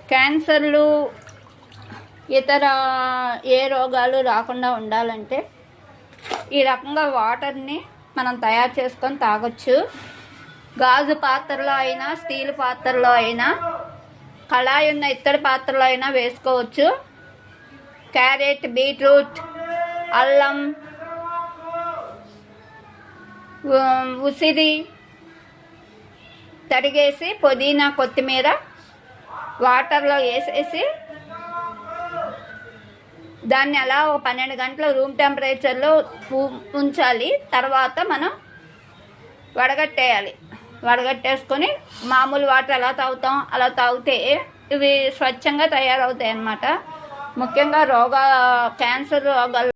క్యాన్సర్లు ఇతర ఏ రోగాలు రాకుండా ఉండాలంటే ఈ రకంగా వాటర్ని మనం తయారు చేసుకొని తాగొచ్చు. గాజు పాత్రలో అయినా, స్టీల్ పాత్రలో అయినా, కళాయి ఉన్న ఇత్తడి పాత్రలో అయినా వేసుకోవచ్చు. క్యారెట్, బీట్రూట్, అల్లం, ఉసిరి తరిగేసి, పుదీనా, కొత్తిమీర వాటర్లో వేసేసి దాన్ని అలా ఒక 12 గంటలు రూమ్ టెంపరేచర్లో ఉంచాలి. తర్వాత మనం వడగట్టేయాలి. వడగట్టేసుకొని మామూలు వాటర్ ఎలా తాగుతాం అలా తాగితే ఇవి స్వచ్ఛంగా తయారవుతాయి అన్నమాట. ముఖ్యంగా క్యాన్సర్ రోగాలు